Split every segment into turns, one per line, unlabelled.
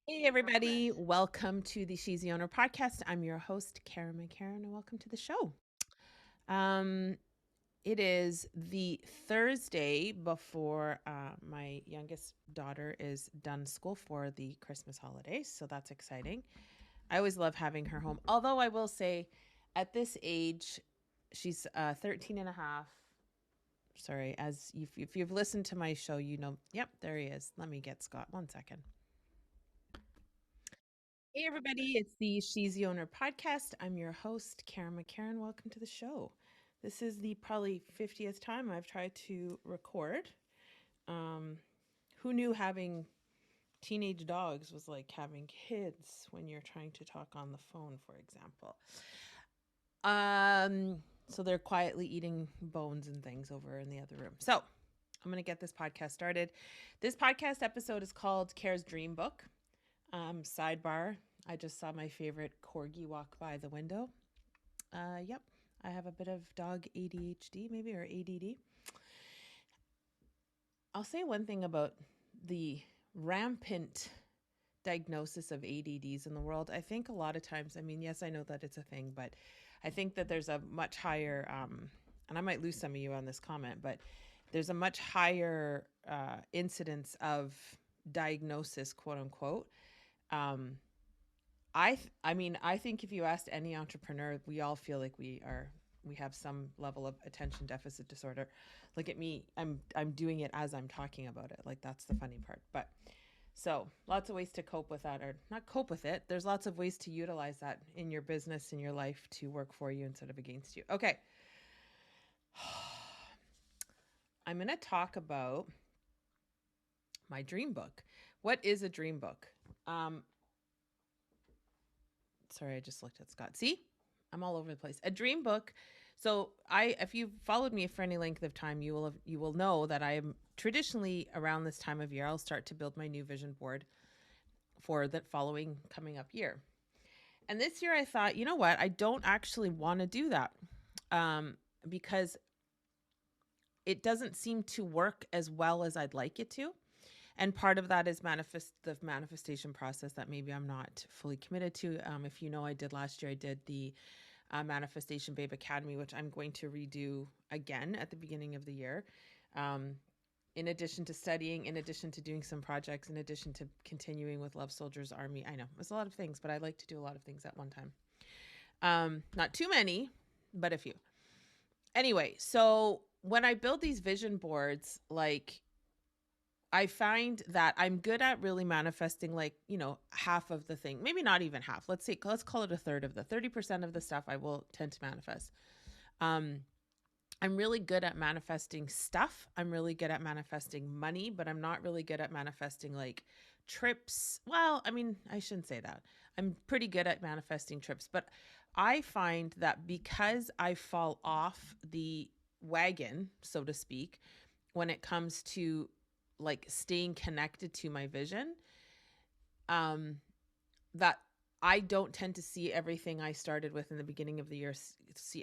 Hey, everybody. Welcome to the She's the Owner podcast. I'm your host, Karen McCarran, and welcome to the show. Um, it is the Thursday before my youngest daughter is done school for the Christmas holidays, so that's exciting. I always love having her home, although I will say at this age, she's 13 and a half. Sorry, if you've listened to my show, you know, yep, there he is. Let me get Scott 1 second. Hey, everybody, it's the She's the Owner podcast. I'm your host, Karen McCarran. Welcome to the show. This is the probably 50th time I've tried to record. Um, who knew having teenage dogs was like having kids when you're trying to talk on the phone, for example? So they're quietly eating bones and things over in the other room. So I'm going to get this podcast started. This podcast episode is called Care's Dream Book. Sidebar, I just saw my favorite corgi walk by the window. Yep, I have a bit of dog ADHD, maybe, or ADD. I'll say one thing about the rampant diagnosis of ADDs in the world. I think a lot of times, I mean, yes, I know that it's a thing, but I think that there's a much higher, and I might lose some of you on this comment, but there's a much higher incidence of diagnosis, quote unquote. Um, I mean, I think if you asked any entrepreneur, we all feel like we have some level of attention deficit disorder. Look at me. I'm doing it as I'm talking about it. Like that's the funny part. But so, lots of ways to cope with that, or not cope with it. There's lots of ways to utilize that in your business, in your life, to work for you instead of against you. Okay. I'm going to talk about my dream book. What is a dream book? Um, Sorry, I just looked at Scott. See, I'm all over the place. A dream book. So if you've followed me for any length of time, you will know that I am traditionally around this time of year. I'll start to build my new vision board for the following coming up year. And this year, I thought, you know what? I don't actually want to do that because it doesn't seem to work as well as I'd like it to. And part of that is the manifestation process that maybe I'm not fully committed to. If you know, I did last year, I did the Manifestation Babe Academy, which I'm going to redo again at the beginning of the year. Um, in addition to studying, in addition to doing some projects, in addition to continuing with Love Soldiers Army. I know it's a lot of things, but I like to do a lot of things at one time. Not too many, but a few. Anyway, so when I build these vision boards, like I find that I'm good at really manifesting, like, you know, half of the thing, maybe not even half. Let's call it a third of the 30% of the stuff I will tend to manifest. Um, I'm really good at manifesting stuff. I'm really good at manifesting money, but I'm not really good at manifesting like trips. Well, I mean, I shouldn't say that. I'm pretty good at manifesting trips, but I find that because I fall off the wagon, so to speak, when it comes to like staying connected to my vision, um, that I don't tend to see everything I started with in the beginning of the year.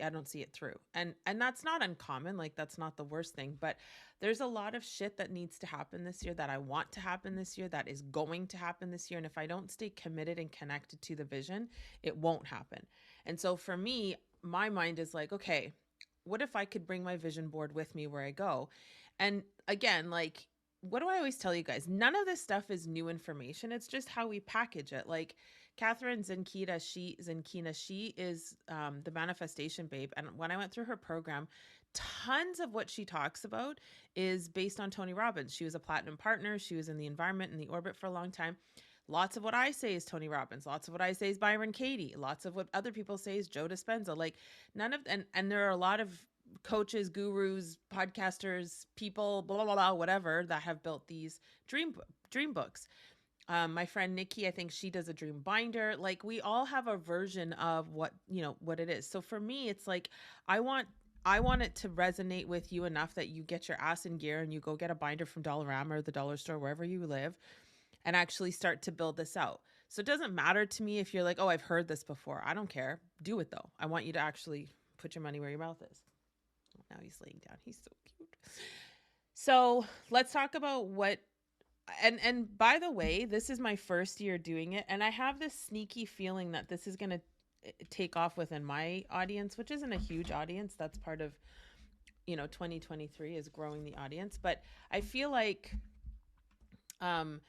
I don't see it through, and that's not uncommon. Like that's not the worst thing, but there's a lot of shit that needs to happen this year that I want to happen this year that is going to happen this year, and if I don't stay committed and connected to the vision, it won't happen. And so for me, my mind is like, okay, what if I could bring my vision board with me where I go? And again, like what do I always tell you guys? None of this stuff is new information. It's just how we package it. Like Catherine Zenkina, she is the manifestation babe. And when I went through her program, tons of what she talks about is based on Tony Robbins. She was a platinum partner. She was in the environment and the orbit for a long time. Lots of what I say is Tony Robbins. Lots of what I say is Byron Katie. Lots of what other people say is Joe Dispenza. Like none of and there are a lot of coaches, gurus, podcasters, people, blah blah blah, whatever that have built these dream books. My friend Nikki, I think she does a dream binder. Like we all have a version of what what it is. So for me, it's like I want I want it to resonate with you enough that you get your ass in gear and you go get a binder from Dollarama or the dollar store wherever you live and actually start to build this out. So it doesn't matter to me if you're like, "Oh, I've heard this before." I don't care. Do it though. I want you to actually put your money where your mouth is. Now he's laying down. He's so cute. So let's talk about what And by the way, this is my first year doing it, and I have this sneaky feeling that this is going to take off within my audience, which isn't a huge audience. That's part of, 2023 is growing the audience, but I feel like um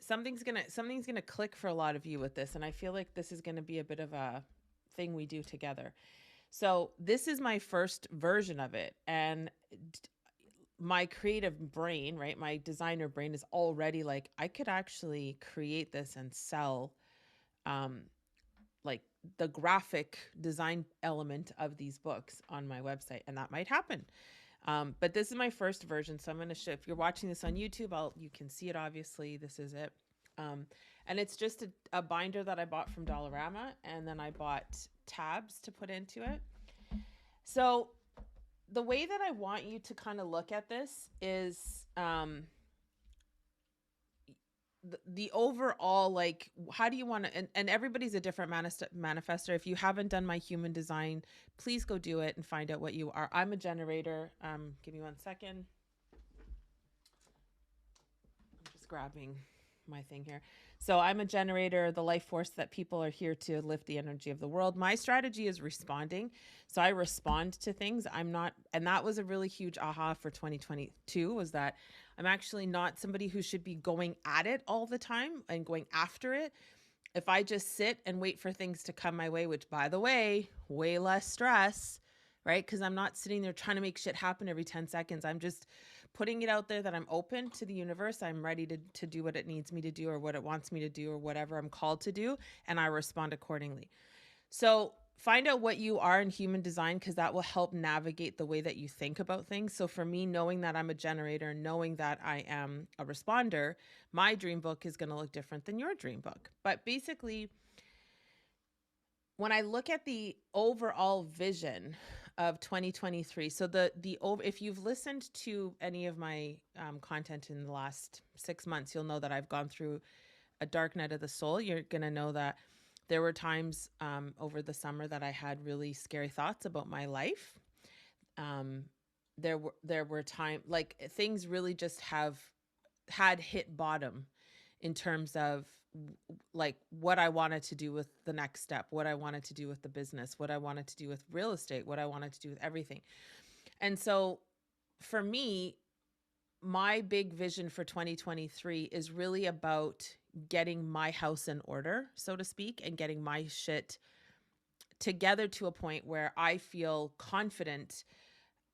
something's gonna click for a lot of you with this, and I feel like this is gonna be a bit of a thing we do together. So this is my first version of it, and my creative brain, right, my designer brain is already like, I could actually create this and sell um like the graphic design element of these books on my website, and that might happen. But this is my first version, so I'm going to show. If you're watching this on YouTube, you can see it. Obviously, this is it, um, and it's just a binder that I bought from Dollarama, and then I bought tabs to put into it. So the way that I want you to kind of look at this is the overall, like, how do you want to, and everybody's a different manifester. If you haven't done my human design, please go do it and find out what you are. I'm a generator. Give me 1 second. I'm just grabbing my thing here. So I'm a generator, the life force that people are here to lift the energy of the world. My strategy is responding. So I respond to things. I'm not, and that was a really huge aha for 2022, was that I'm actually not somebody who should be going at it all the time and going after it. If I just sit and wait for things to come my way, which, by the way, way less stress, right? Because I'm not sitting there trying to make shit happen every 10 seconds. I'm just putting it out there that I'm open to the universe. I'm ready to do what it needs me to do, or what it wants me to do, or whatever I'm called to do. And I respond accordingly. So find out what you are in human design, because that will help navigate the way that you think about things. So for me, knowing that I'm a generator, knowing that I am a responder, my dream book is going to look different than your dream book. But basically, when I look at the overall vision of 2023, so if you've listened to any of my content in the last 6 months, you'll know that I've gone through a dark night of the soul. You're gonna know that there were times over the summer that I had really scary thoughts about my life. There were time, like, things really just had hit bottom in terms of like what I wanted to do with the next step, what I wanted to do with the business, what I wanted to do with real estate, what I wanted to do with everything. And so for me, my big vision for 2023 is really about getting my house in order, so to speak, and getting my shit together to a point where I feel confident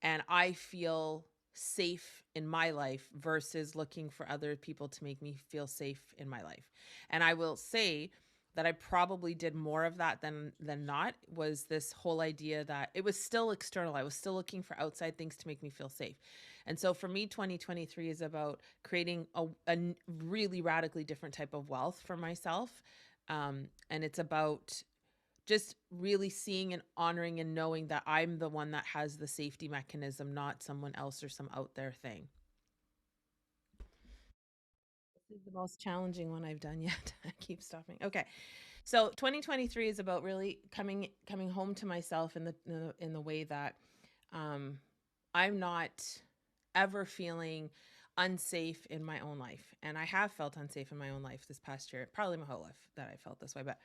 and I feel safe in my life versus looking for other people to make me feel safe in my life. And I will say that I probably did more of that than not, was this whole idea that it was still external. I was still looking for outside things to make me feel safe. And so for me, 2023 is about creating a really radically different type of wealth for myself. And it's about just really seeing and honoring and knowing that I'm the one that has the safety mechanism, not someone else or some out there thing. This is the most challenging one I've done yet. I keep stopping. Okay. So 2023 is about really coming home to myself in the way that I'm not ever feeling unsafe in my own life. And I have felt unsafe in my own life this past year, probably my whole life that I felt this way, but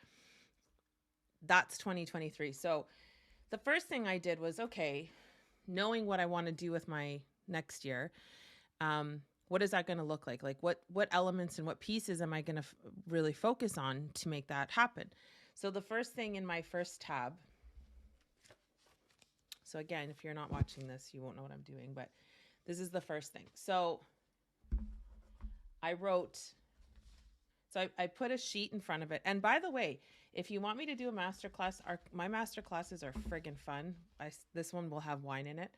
that's 2023. So the first thing I did was, okay, knowing what I want to do with my next year, what is that going to look like? Like what elements and what pieces am I going to really focus on to make that happen? So the first thing in my first tab, so again, if you're not watching this, you won't know what I'm doing, but this is the first thing. So I wrote, so I put a sheet in front of it. And by the way, if you want me to do a masterclass, my master classes are friggin' fun. This one will have wine in it.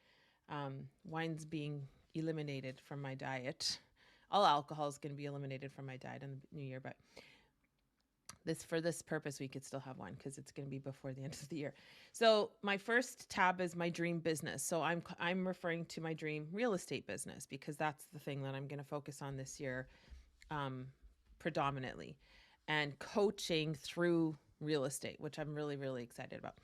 Wine's being eliminated from my diet. All alcohol is going to be eliminated from my diet in the new year, but for this purpose, we could still have wine because it's going to be before the end of the year. So my first tab is my dream business. So I'm referring to my dream real estate business because that's the thing that I'm going to focus on this year, predominantly, and coaching through real estate, which I'm really, really excited about.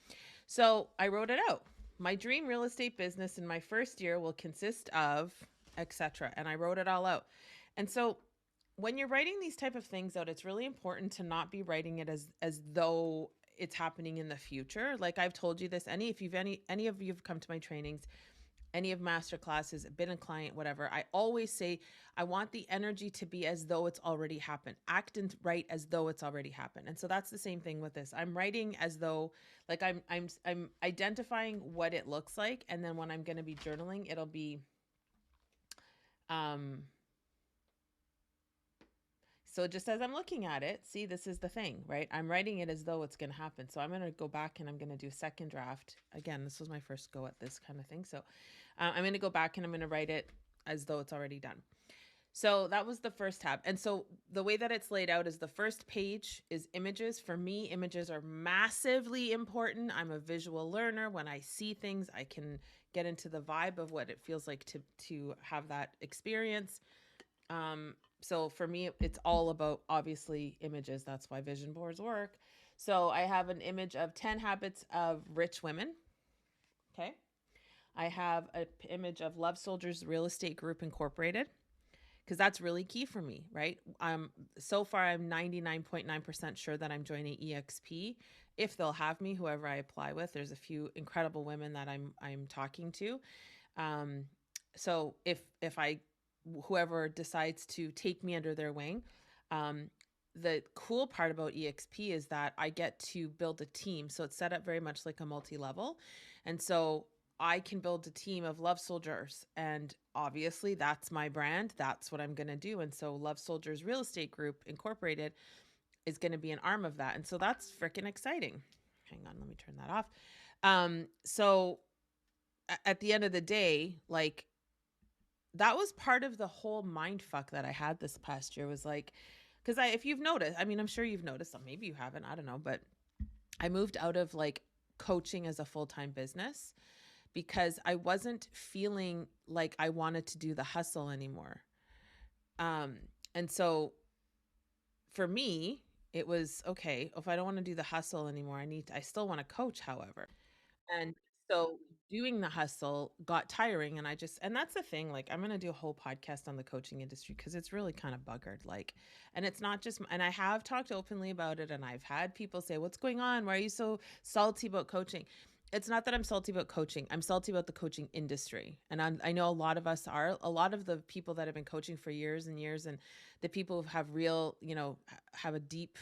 So I wrote it out. My dream real estate business in my first year will consist of, etc. And I wrote it all out. And so when you're writing these type of things out, it's really important to not be writing it as though it's happening in the future. Like I've told you this, any of you have come to my trainings, any of master classes, been a client, whatever, I always say I want the energy to be as though it's already happened. Act and write as though it's already happened. And so that's the same thing with this. I'm writing as though like I'm identifying what it looks like, and then when I'm going to be journaling, it'll be um so just as I'm looking at it, see, this is the thing, right? I'm writing it as though it's going to happen. So I'm going to go back and I'm going to do a second draft. Again, this was my first go at this kind of thing. So I'm going to go back and I'm going to write it as though it's already done. So that was the first tab. And so the way that it's laid out is the first page is images. For me, images are massively important. I'm a visual learner. When I see things, I can get into the vibe of what it feels like to have that experience. So for me, it's all about obviously images. That's why vision boards work. So I have an image of 10 habits of rich women. Okay. I have an image of Love Soldiers Real Estate Group Incorporated, because that's really key for me, right? So far I'm 99.9% sure that I'm joining EXP if they'll have me, whoever I apply with. There's a few incredible women that I'm talking to. So if whoever decides to take me under their wing, the cool part about EXP is that I get to build a team. So it's set up very much like a multi-level. And so I can build a team of Love Soldiers. And obviously that's my brand. That's what I'm going to do. And so Love Soldiers Real Estate Group Incorporated is going to be an arm of that. And so that's freaking exciting. Hang on, let me turn that off. So at the end of the day, like, that was part of the whole mind fuck that I had this past year, was like, because if you've noticed, I mean, I'm sure you've noticed, so maybe you haven't, I don't know, but I moved out of like coaching as a full-time business because I wasn't feeling like I wanted to do the hustle anymore. And so for me, it was okay, if I don't want to do the hustle anymore, I still want to coach, however. And so doing the hustle got tiring, and and that's the thing, like I'm going to do a whole podcast on the coaching industry because it's really kind of buggered, like, and it's not just, and I have talked openly about it, and I've had people say, what's going on? Why are you so salty about coaching? It's not that I'm salty about coaching. I'm salty about the coaching industry. And I know a lot of us are. A lot of the people that have been coaching for years and years, and the people who have real, have a deep,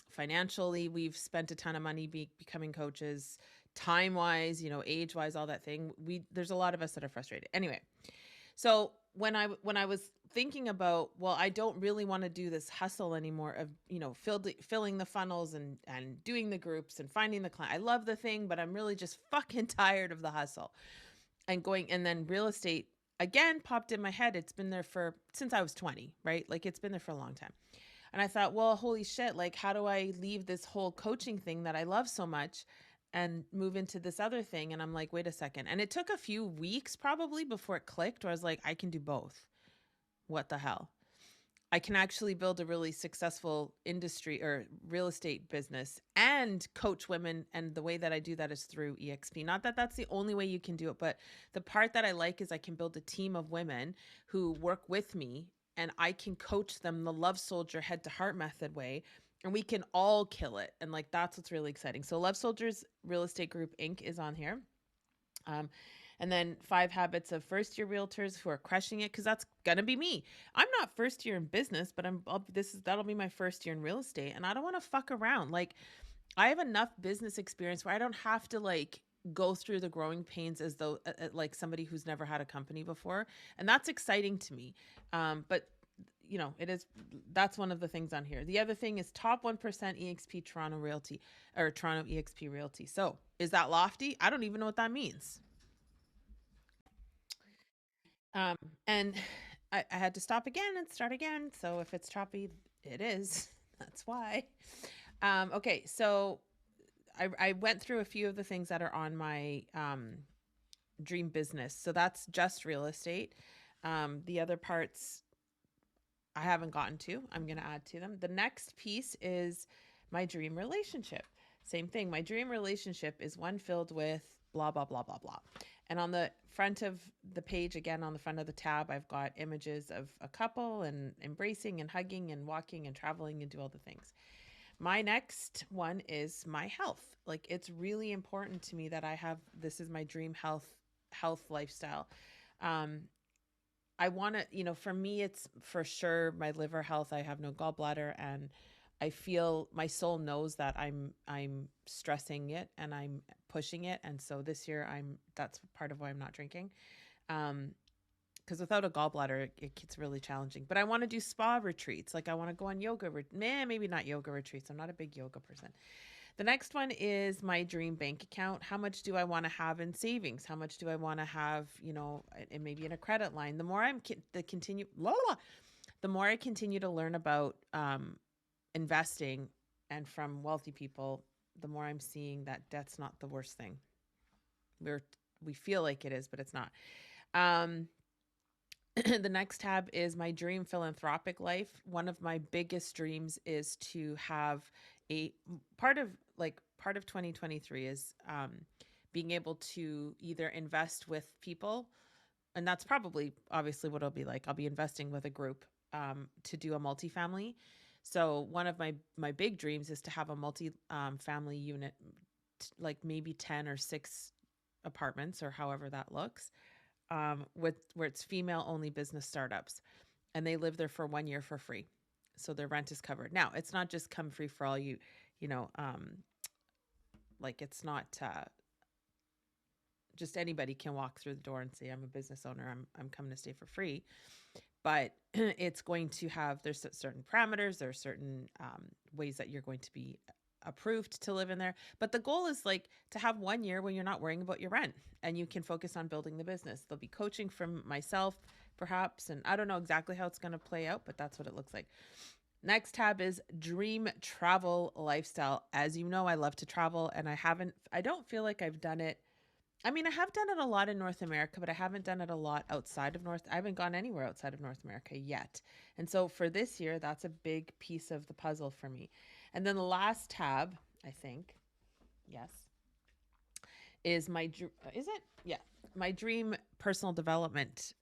financially, we've spent a ton of money becoming coaches, time wise, age wise, all that thing. There's a lot of us that are frustrated. Anyway, so when I was thinking about, well, I don't really want to do this hustle anymore of, filling the funnels and doing the groups and finding the client. I love the thing, but I'm really just fucking tired of the hustle and going. And then real estate again popped in my head. It's been there since I was 20, right? Like it's been there for a long time. And I thought, well, holy shit, like how do I leave this whole coaching thing that I love so much and move into this other thing? And I'm like, wait a second. And it took a few weeks probably before it clicked, where I was like, I can do both. What the hell? I can actually build a really successful industry or real estate business and coach women. And the way that I do that is through EXP. Not that that's the only way you can do it, but the part that I like is I can build a team of women who work with me, and I can coach them the Love Soldier head to heart method way, and we can all kill it. And like, that's what's really exciting. So Love Soldiers Real Estate Group Inc. is on here. And then 5 habits of first year realtors who are crushing it, because that's gonna be me. I'm not first year in business, but that'll be my first year in real estate, and I don't want to fuck around. Like, I have enough business experience where I don't have to like go through the growing pains as though like somebody who's never had a company before, and that's exciting to me. But that's one of the things on here. The other thing is top 1% EXP Toronto Realty, or Toronto EXP Realty. So is that lofty? I don't even know what that means. And I had to stop again and start again. So if it's choppy, it is. That's why. Okay, so I went through a few of the things that are on my dream business. So that's just real estate. The other parts I haven't gotten to. I'm going to add to them. The next piece is my dream relationship. Same thing. My dream relationship is one filled with blah, blah, blah, blah, blah. And on the front of the page, again, on the front of the tab, I've got images of a couple and embracing and hugging and walking and traveling and do all the things. My next one is my health. Like, it's really important to me that I have, this is my dream health lifestyle. Um, I want to, for me, it's for sure my liver health. I have no gallbladder, and I feel my soul knows that I'm stressing it and I'm pushing it. And so this year that's part of why I'm not drinking. Because without a gallbladder, it gets really challenging. But I want to do spa retreats. Like, I want to go on yoga, maybe not yoga retreats. I'm not a big yoga person. The next one is my dream bank account. How much do I want to have in savings? How much do I want to have, and maybe in a credit line? The more the more I continue to learn about investing and from wealthy people, the more I'm seeing that debt's not the worst thing. We feel like it is, but it's not. The next tab is my dream philanthropic life. One of my biggest dreams is to have a part of 2023 is being able to either invest with people, and that's probably obviously what it'll be like. I'll be investing with a group to do a multifamily. So one of my big dreams is to have a family unit, like maybe 10 or 6 apartments or however that looks, where it's female only business startups, and they live there for 1 year for free. So their rent is covered. Now, it's not just come free for all like, it's not just anybody can walk through the door and say, I'm a business owner, I'm coming to stay for free. But it's going to have, there's certain parameters, there are certain ways that you're going to be approved to live in there. But the goal is like to have 1 year when you're not worrying about your rent and you can focus on building the business. There'll be coaching from myself, perhaps, and I don't know exactly how it's going to play out, but that's what it looks like. Next tab is dream travel lifestyle. As you know, I love to travel, and I don't feel like I've done it. I mean, I have done it a lot in North America, but I haven't done it a lot outside of I haven't gone anywhere outside of North America yet. And so for this year, that's a big piece of the puzzle for me. And then the last tab, I think, yes, is my dream personal development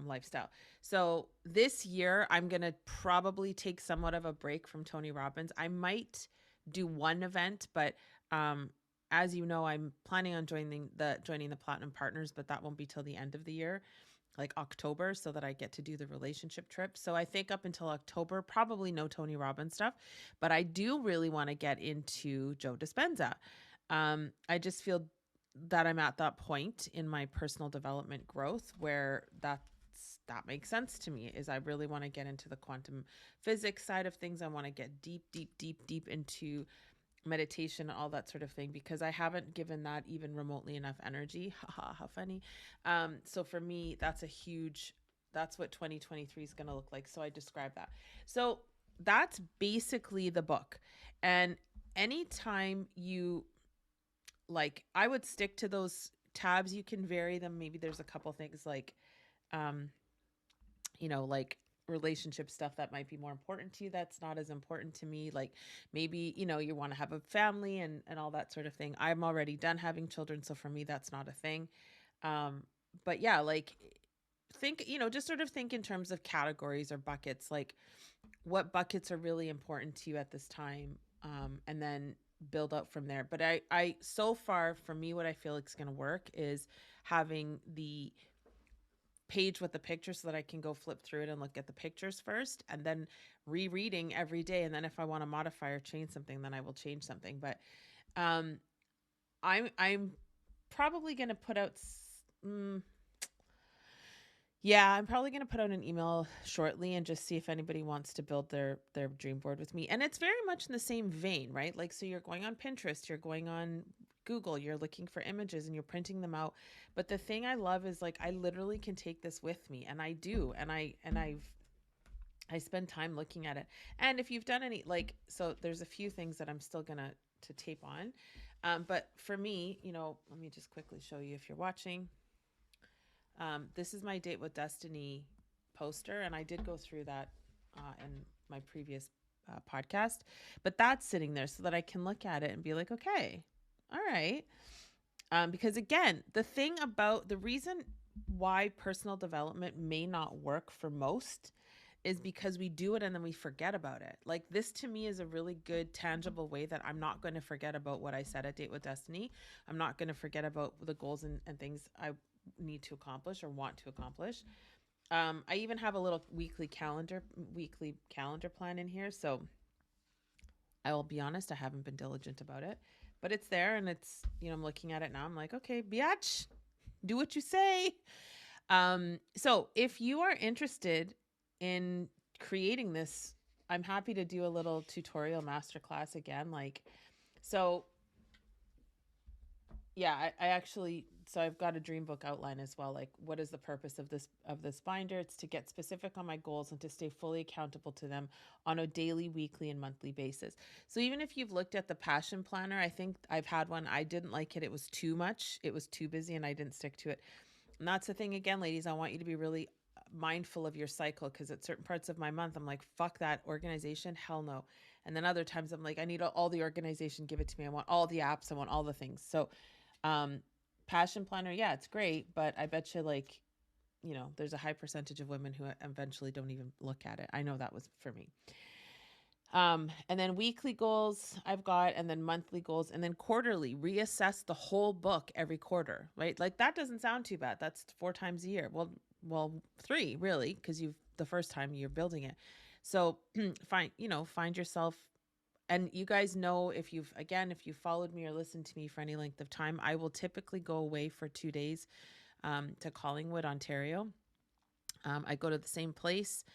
lifestyle. So this year, I'm going to probably take somewhat of a break from Tony Robbins. I might do one event, but as you know, I'm planning on joining the Platinum Partners, but that won't be till the end of the year, like October, so that I get to do the relationship trip. So I think up until October, probably no Tony Robbins stuff, but I do really want to get into Joe Dispenza. I just feel that I'm at that point in my personal development growth where that makes sense to me. Is I really want to get into the quantum physics side of things. I want to get deep into meditation, all that sort of thing, because I haven't given that even remotely enough energy. Haha, how funny. So for me, that's what 2023 is going to look like. So I describe that. So that's basically the book. And anytime you I would stick to those tabs. You can vary them. Maybe there's a couple things like, like relationship stuff that might be more important to you that's not as important to me. Like maybe you want to have a family and all that sort of thing. I'm already done having children, so for me that's not a thing. But yeah, like think, just sort of think in terms of categories or buckets, like what buckets are really important to you at this time, and then build out from there. But I so far for me, what I feel like is going to work is having the page with the pictures so that I can go flip through it and look at the pictures first, and then rereading every day. And then if I want to modify or change something, then I will change something. But I'm probably going to put out I'm probably going to put out an email shortly and just see if anybody wants to build their dream board with me. And it's very much in the same vein, right? Like, so you're going on Pinterest, you're going on Google, you're looking for images and you're printing them out. But the thing I love is like I literally can take this with me, and I do. And I spend time looking at it. And if you've done any, so there's a few things that I'm still going to tape on. But for me, let me just quickly show you if you're watching. This is my Date with Destiny poster, and I did go through that in my previous podcast, but that's sitting there so that I can look at it and be like, okay, all right. Because again, the reason why personal development may not work for most is because we do it and then we forget about it. Like, this to me is a really good tangible way that I'm not going to forget about what I said at Date with Destiny. I'm not going to forget about the goals and things I need to accomplish or want to accomplish. I even have a little weekly calendar plan in here. So I will be honest, I haven't been diligent about it, but it's there, and it's, I'm looking at it now. I'm like, okay, biatch, do what you say. So if you are interested in creating this, I'm happy to do a little tutorial masterclass again. So yeah, I actually, so I've got a dream book outline as well. Like, what is the purpose of this binder? It's to get specific on my goals and to stay fully accountable to them on a daily, weekly, and monthly basis. So even if you've looked at the passion planner, I think I've had one. I didn't like it. It was too much. It was too busy, and I didn't stick to it. And that's the thing again, ladies. I want you to be really mindful of your cycle, because at certain parts of my month, I'm like, fuck that organization, hell no. And then other times I'm like, I need all the organization, give it to me. I want all the apps, I want all the things. So passion planner, yeah, it's great, but I bet you, like, there's a high percentage of women who eventually don't even look at it. I know that was for me. And then weekly goals I've got, and then monthly goals, and then quarterly, reassess the whole book every quarter, right? Like, that doesn't sound too bad. That's 4 times a year. Well, 3 really, because the first time you're building it. So find yourself. And you guys know, if you've followed me or listened to me for any length of time, I will typically go away for 2 days to Collingwood, Ontario. I go to the same place,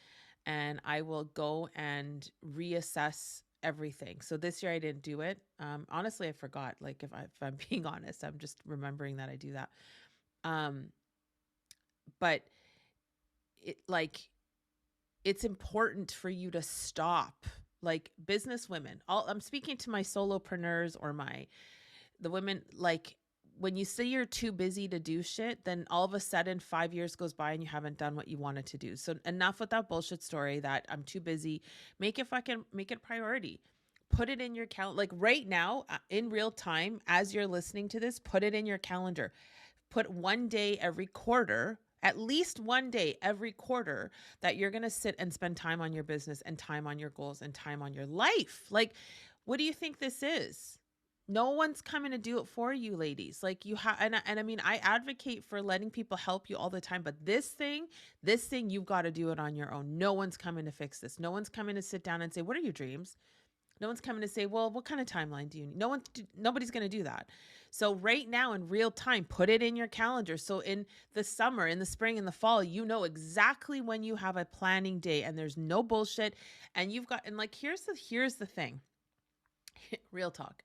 and I will go and reassess everything. So this year I didn't do it. Honestly, I forgot. Like, if I'm being honest, I'm just remembering that I do that. But it's important for you to stop. Like, business women, I'm speaking to my solopreneurs or the women, like, when you say you're too busy to do shit, then all of a sudden 5 years goes by and you haven't done what you wanted to do. So enough with that bullshit story that I'm too busy. Make it a priority. Put it in your calendar. Like, right now, in real time, as you're listening to this, put it in your calendar. Put one day every quarter, at least one day every quarter, that you're going to sit and spend time on your business and time on your goals and time on your life. Like, what do you think this is? No one's coming to do it for you, ladies. Like, you have, and I mean, I advocate for letting people help you all the time, but this thing, you've got to do it on your own. No one's coming to fix this. No one's coming to sit down and say, what are your dreams? No one's coming to say, well, what kind of timeline do you need? Nobody's going to do that. So right now, in real time, put it in your calendar. So in the summer, in the spring, in the fall, you know exactly when you have a planning day, and there's no bullshit. And like, here's the thing. Real talk.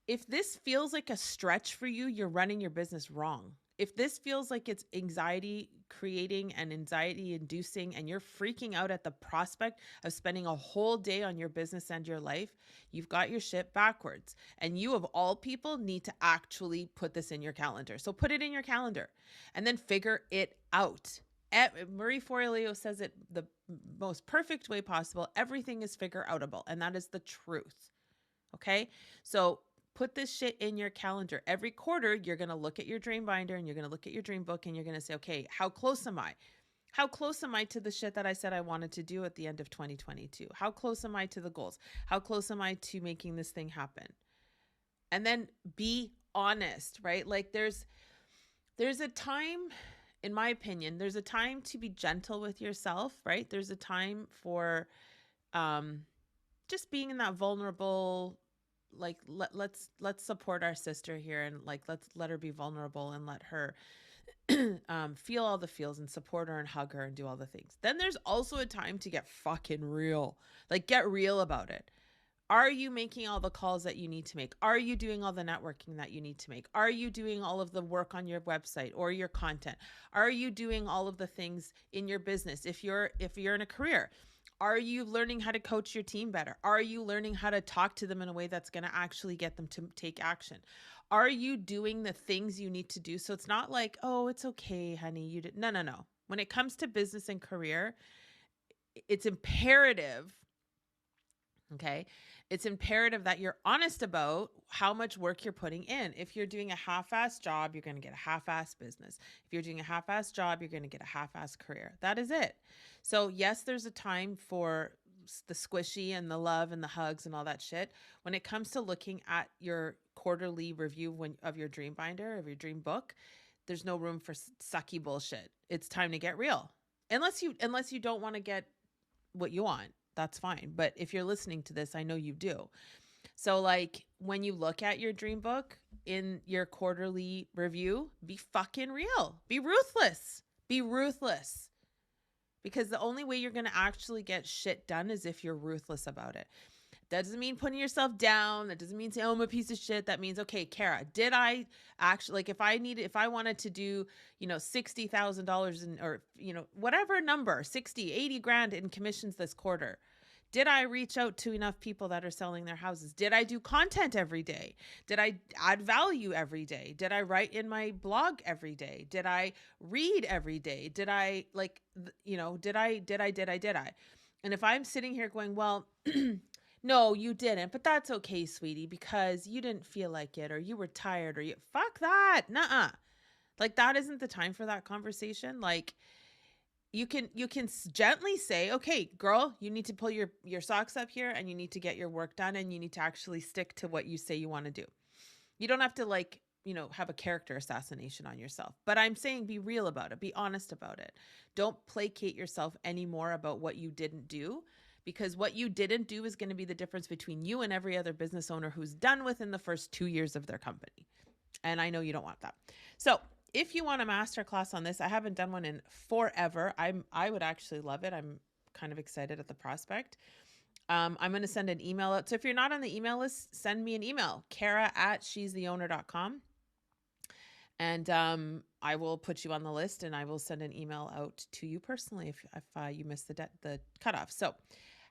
If this feels like a stretch for you, you're running your business wrong. If this feels like it's anxiety creating and anxiety inducing, and you're freaking out at the prospect of spending a whole day on your business and your life, you've got your shit backwards. And you, of all people, need to actually put this in your calendar. So put it in your calendar and then figure it out. Marie Forleo says it the most perfect way possible. Everything is figure outable, and that is the truth. Okay? So put this shit in your calendar. Every quarter, you're going to look at your dream binder and you're going to look at your dream book, and you're going to say, okay, how close am I? How close am I to the shit that I said I wanted to do at the end of 2022? How close am I to the goals? How close am I to making this thing happen? And then be honest, right? Like, there's a time, in my opinion, there's a time to be gentle with yourself, right? There's a time for just being in that vulnerable, like, let's support our sister here, and like, let's let her be vulnerable and let her feel all the feels and support her and hug her and do all the things. Then there's also a time to get fucking real. Like, get real about it. Are you making all the calls that you need to make? Are you doing all the networking that you need to make? Are you doing all of the work on your website or your content? Are you doing all of the things in your business? If you're in a career, are you learning how to coach your team better? Are you learning how to talk to them in a way that's going to actually get them to take action? Are you doing the things you need to do? So it's not like, oh, it's okay, honey, you did. No. When it comes to business and career, it's imperative Okay. It's imperative that you're honest about how much work you're putting in. If you're doing a half-ass job, you're going to get a half-ass business. If you're doing a half-ass job, you're going to get a half-ass career. That is it. So, yes, there's a time for the squishy and the love and the hugs and all that shit. When it comes to looking at your quarterly review of your dream binder, of your dream book, there's no room for sucky bullshit. It's time to get real. Unless you don't want to get what you want, that's fine. But if you're listening to this, I know you do. So like when you look at your dream book in your quarterly review, be fucking real. Be ruthless. Be ruthless. Because the only way you're going to actually get shit done is if you're ruthless about it. That doesn't mean putting yourself down. That doesn't mean saying, oh, I'm a piece of shit. That means, okay, Kara, did I actually, like, if I wanted to do, $60,000 in, or, whatever number, 60, 80 grand in commissions this quarter, did I reach out to enough people that are selling their houses? Did I do content every day? Did I add value every day? Did I write in my blog every day? Did I read every day? Did I did I? And if I'm sitting here going, well, no, you didn't, but that's okay, sweetie, because you didn't feel like it, or you were tired, or fuck that. Nuh-uh. Like, that isn't the time for that conversation. Like, you can gently say, okay, girl, you need to pull your socks up here and you need to get your work done and you need to actually stick to what you say you want to do. You don't have to have a character assassination on yourself, but I'm saying be real about it. Be honest about it. Don't placate yourself anymore about what you didn't do, because what you didn't do is going to be the difference between you and every other business owner who's done within the first 2 years of their company. And I know you don't want that. So if you want a masterclass on this, I haven't done one in forever. I would actually love it. I'm kind of excited at the prospect. I'm going to send an email out. So if you're not on the email list, send me an email, kara@she'stheowner.com. And I will put you on the list and I will send an email out to you personally if you missed the cutoff. So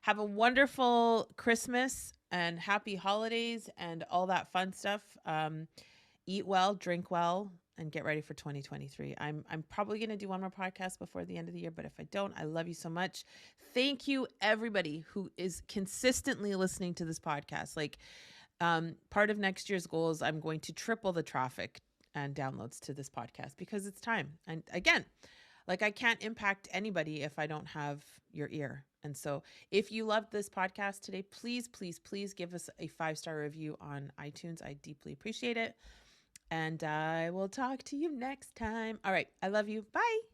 have a wonderful Christmas and happy holidays and all that fun stuff. Eat well, drink well, and get ready for 2023. I'm probably going to do one more podcast before the end of the year, but if I don't, I love you so much. Thank you, everybody who is consistently listening to this podcast. Like, part of next year's goal is I'm going to triple the traffic and downloads to this podcast because it's time. And again, like, I can't impact anybody if I don't have your ear. And so if you loved this podcast today, please, please, please give us a 5-star review on iTunes. I deeply appreciate it. And I will talk to you next time. All right. I love you. Bye.